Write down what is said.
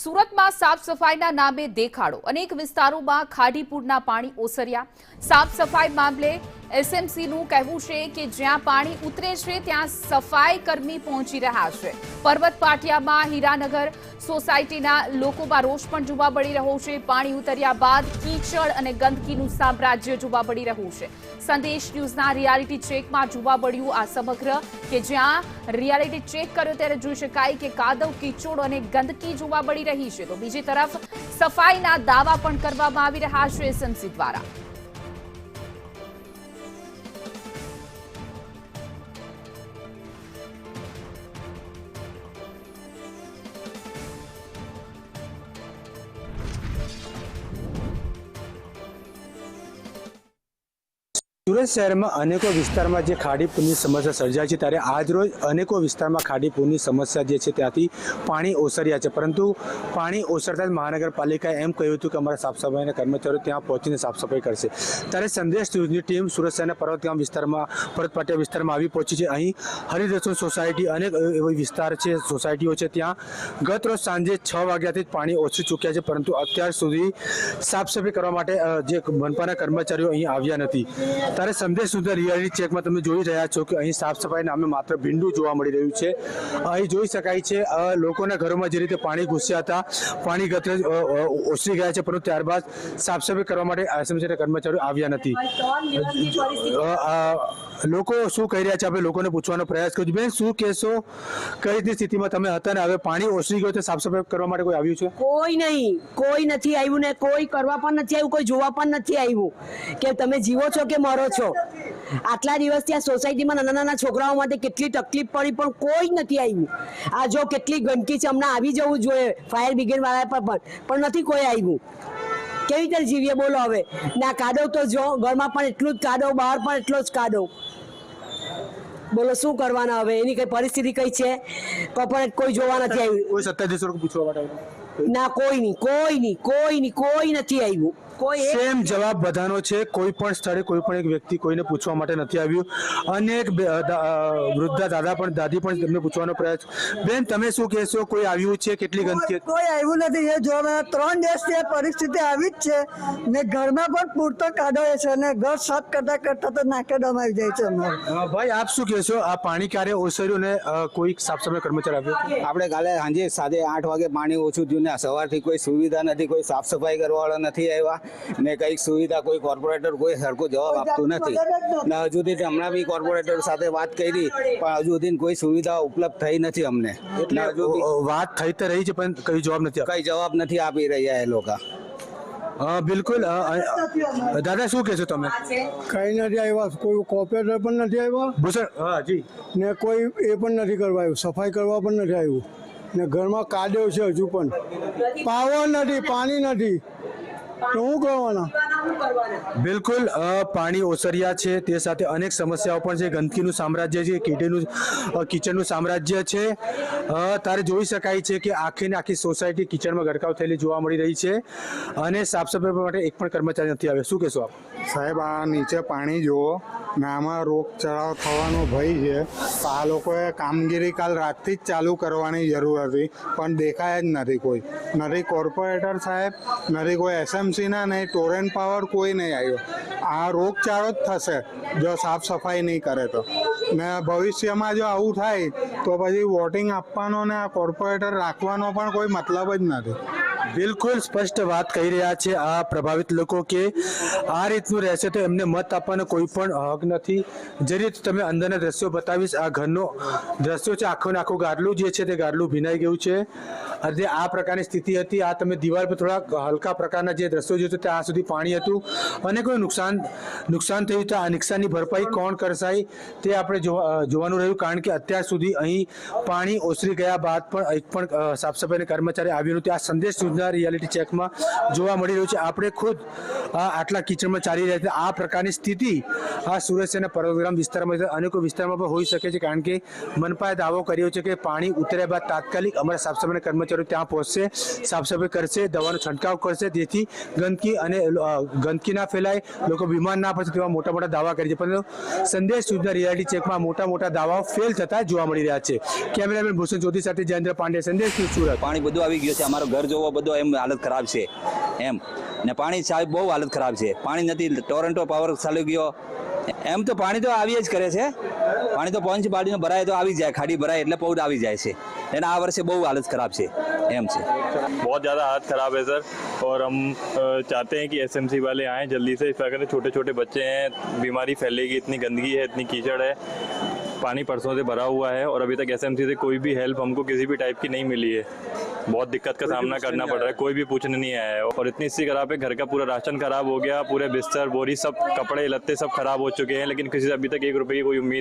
સુરતમાં સાફ સફાઈના નામે દેખાડો અનેક વિસ્તારોમાં ખાડીપુરના પાણી ઓસર્યા સાફ સફાઈ મામલે એસએમસીનું કહેવું છે કે જ્યાં પાણી ઉતરે છે ત્યાં સફાઈ કર્મી પહોંચી રહ્યા છે પર્વત પાટિયામાં હીરાનગર સોસાયટીના લોકોમાં રોષ પણ જોવા મળી રહ્યો છે પાણી ઉતર્યા બાદ કીચડ અને ગંદકીનું સામ્રાજ્ય જોવા મળી રહ્યું છે સંદેશ ન્યૂઝના રિયાલિટી ચેકમાં જોવા મળ્યું આ સમગ્ર કે જ્યાં રિયાલિટી ચેક કર્યો ત્યારે જોઈ શકાય કે કાદવ કીચડ અને ગંદકી જોવા મળી રહી છે તો બીજી તરફ સફાઈના દાવા પણ કરવામાં આવી રહ્યા છે એસએમસી દ્વારા સુરત શહેરમાં અનેકો વિસ્તારમાં જે ખાડીપુરની સમસ્યા સર્જાય છે ત્યારે આજરોજ અનેકો વિસ્તારમાં ખાડીપુરની સમસ્યા જે છે ત્યાંથી પાણી ઓસર્યા છે પરંતુ પાણી ઓસરતા જ મહાનગરપાલિકાએ એમ કહ્યું હતું કે અમારા સાફ સફાઈના કર્મચારીઓ ત્યાં પહોંચીને સાફ સફાઈ કરશે ત્યારે સંદેશ ન્યૂઝની ટીમ સુરત શહેરના પર્વતગામ વિસ્તારમાં પર્વત પાટિયા વિસ્તારમાં આવી પહોંચી છે અહીં હરિદર્શન સોસાયટી અનેક એવી વિસ્તાર છે સોસાયટીઓ છે ત્યાં ગત રોજ સાંજે 6 વાગ્યાથી જ પાણી ઓસરી ચૂક્યા છે પરંતુ અત્યાર સુધી સાફ સફાઈ કરવા માટે જે મનપાના કર્મચારીઓ અહીં આવ્યા નથી ત્યારે સંદેશ ન્યૂઝના રિયાલિટી ચેકમાં તમે જોઈ રહ્યા છો કે અહીં સાફ સફાઈ નામે માત્ર ભીંડું જોવા મળી રહ્યું છે અહીં જોઈ શકાય છે લોકોના ઘરોમાં જે રીતે પાણી ઘૂસ્યા હતા પાણી ગત ઓસરી ગયા છે પરંતુ ત્યારબાદ સાફ સફાઈ કરવા માટે એસએમસીના કર્મચારીઓ આવ્યા નથી લોકો શું કહી રહ્યા છે આપણે લોકોને પૂછવાનો પ્રયાસ કર્યો બેન શું કહેશો કઈ રીતની સ્થિતિમાં તમે હતા ને હવે પાણી ઓસરી ગયું તો સાફ સફાઈ કરવા માટે કોઈ આવ્યું છે કોઈ નહીં કોઈ નથી આવ્યું ને કોઈ કરવા પણ નથી આવ્યું કોઈ જોવા પણ નથી આવ્યું કે તમે જીવો છો કે મરો છો આટલા દિવસ ત્યાં સોસાયટીમાં નાના નાના છોકરાઓ માટે કેટલી તકલીફ પડી પણ કોઈ નથી આવ્યું આ જો કેટલી ગંદકી છે હમણાં આવી જવું જોઈએ ફાયર બ્રિગેડ વાળા પણ નથી કોઈ આવ્યું કેવી રીતે જીવીએ બોલો હવે ના કાદવ તો જો ઘરમાં પણ એટલું જ કાદવ બહાર પણ એટલો જ કાદવ બોલો શું કરવાના હવે એની કઈ પરિસ્થિતિ કઈ છે કોર્પોરેટ કોઈ જોવા નથી આવ્યું કોઈ સત્તાધીશો પૂછવા માટે ના કોઈ નથી આવ્યું સેમ જવાબ બધાનો છે કોઈ પણ સ્થળે કોઈ પણ એક વ્યક્તિ કોઈને પૂછવા માટે નથી આવ્યું અનેક વૃદ્ધા દાદા પણ દાદી પણ તેમને પૂછવાનો પ્રયાસ બેન તમે શું કહેશો કોઈ આવ્યું છે કેટલી ગંદકી કોઈ આવ્યું નથી એ જો 3 દિવસથી પરિસ્થિતિ આવી જ છે ને ઘરમાં પણ પૂરતો કાઢો છે અને ઘર સાફ કરતા તો નાકે દમાઈ જાય છે ભાઈ આપ શું કહેશો આ પાણી ક્યારે ઓસર્યું ને કોઈ સાફ સફાઈ કર્મચારી આવ્યો આપણે કાલે સાંજે 8:30 વાગે પાણી ઓછું થયું ને સવારથી કોઈ સુવિધા નથી કોઈ સાફ સફાઈ કરવાવાળા નથી આવ્યા ને કઈક સુવિધા કોઈ કોર્પોરેટર કોઈ સરખો જવાબ આપતું નથી ને હજુ સુધી હમણાં બી કોર્પોરેટર સાથે વાત કરી પણ હજુ સુધી કોઈ સુવિધા ઉપલબ્ધ થઈ નથી અમને એટલે વાત થઈ તો રહી છે પણ કઈ જવાબ નથી આપી રહ્યા એ લોકો બિલકુલ દાદા શું કહેશો તમે કઈ નથી આવ્યા કોઈ કોર્પોરેટર પણ નથી આવ્યા ભૂષણ હા જી ને કોઈ એ પણ નથી કરવા આવ્યું સફાઈ કરવા પણ નથી આવ્યું ને ઘરમાં કાદવ છે હજુ પણ પાવર નથી પાણી નથી શું કરવાના બિલકુલ પાણી ઓસર્યા છે તે સાથે અનેક સમસ્યાઓ પણ છે ગંદકીનું સામ્રાજ્ય છે કિચનનું સામ્રાજ્ય છે તારે જોઈ શકાય છે કે આખી સોસાયટી કિચનમાં ગરકાવ થયેલી જોવા મળી રહી છે અને સાફ સફાઈ માટે એક પણ કર્મચારી નથી આવ્યો શું કહેશો આપ સાહેબ આ નીચે પાણી જુઓ ને આમાં રોગચાળો થવાનો ભય છે આ લોકોએ કામગીરી કાલ રાતથી જ ચાલુ કરવાની જરૂર હતી પણ દેખાય જ નથી કોઈ નથી કોર્પોરેટર સાહેબ નથી કોઈ એસએમસીના નહીં ટોરેન્ટ પાવર કોઈ નહીં આવ્યો આ રોગચાળો જ થશે જો સાફ સફાઈ નહીં કરે તો ને ભવિષ્યમાં જો આવું થાય તો પછી વોટિંગ આપવાનો ને આ કોર્પોરેટર રાખવાનો પણ કોઈ મતલબ જ નથી બિલકુલ સ્પષ્ટ વાત કહી રહ્યા છે આ પ્રભાવિત લોકો કે આ રીતનું રહેશે તો એમને મત આપવાનો કોઈ પણ હક નથી જે રીતે તમે અંદરના દ્રશ્યો બતાવીશ આ ઘરનો દ્રશ્યો છે આખું આખું ગાડલું જે છે તે ગાડલું ભીનાઈ ગયું છે અને આ પ્રકારની સ્થિતિ હતી આ તમે દિવાલ પર થોડા હલકા પ્રકારના જે દ્રશ્યો જોયું ત્યાં સુધી પાણી હતું અને કોઈ નુકસાન થયું તો આ નુકસાનની ભરપાઈ કોણ કરશે તે આપણે જોવાનું રહ્યું કારણ કે અત્યાર સુધી અહીં પાણી ઓસરી ગયા બાદ પણ એક પણ સાફ સફાઈના કર્મચારી આવ્યું નથી આ સંદેશ સુધના રિયાલિટી ચેકમાં જોવા મળી રહ્યું છે. આપણે ખુદ આટલા કિચડમાં ચાલી રહ્યા છે. આ પ્રકારની સ્થિતિ આ સુરત શહેરના પર્વતગ્રામ વિસ્તારમાં અનેકો વિસ્તારમાં પણ હોઈ શકે છે, કારણ કે મનપાએ દાવો કર્યો છે કે પાણી ઉતર્યા બાદ તાત્કાલિક અમારા સાફ સફાઈના કર્મચારીઓ ત્યાં પહોંચશે, સાફ સફાઈ કરશે, દવાનો છંટકાવ કરશે, જેથી ગંદકી અને ગંદકી ના ફેલાય, લોકો બીમાર ના પડશે તેવા મોટા મોટા દાવા કરી છે. પરંતુ સંદેશ સુધના રિયાલિટી ચેકમાં મોટા મોટા દાવાઓ ફેલ થતા જોવા મળી રહ્યા છે. કેમેરામેન ભૂષણ જોશી સાથે જયેન્દ્ર પાંડે, સંદેશ ન્યૂઝ, સુરત. પાણી બધું આવી ગયું છે. અમારો ઘર જોવો બધો એમ હાલત ખરાબ છે એમ, ને પાણી સાહેબ બહુ હાલત ખરાબ છે. પાણી નથી, ટોરન્ટો પાવર ચાલી ગયો. એમ તો પાણી તો આવી જ કરે છે. પાણી તો મ્યુનિસિપાલિટીનો ભરાય તો આવી જાય, ખાડી भराए એટલે बहुत આવી જાય છે. लेकिन આ વર્ષે બહુ હાલત ખરાબ છે એમ છે. बहुत ज़्यादा हालत ख़राब है सर, और हम चाहते हैं कि एसएमसी वाले आएँ जल्दी से. इस प्रकार छोटे छोटे बच्चे हैं, बीमारी फैलेगी, इतनी गंदगी है, इतनी कीचड़ है, पानी परसों से भरा हुआ है और अभी तक एसएमसी से कोई भी हेल्प हमको किसी भी टाइप की नहीं मिली है. बहुत दिक्कत का सामना करना पड़ रहा है, कोई भी पूछने नहीं आया है. और इतनी स्थिति खराब है, घर का पूरा राशन खराब हो गया, पूरे बिस्तर बोरी सब कपड़े लत्ते सब खराब हो चुके हैं, लेकिन किसी से अभी तक 1 रुपये की कोई उम्मीद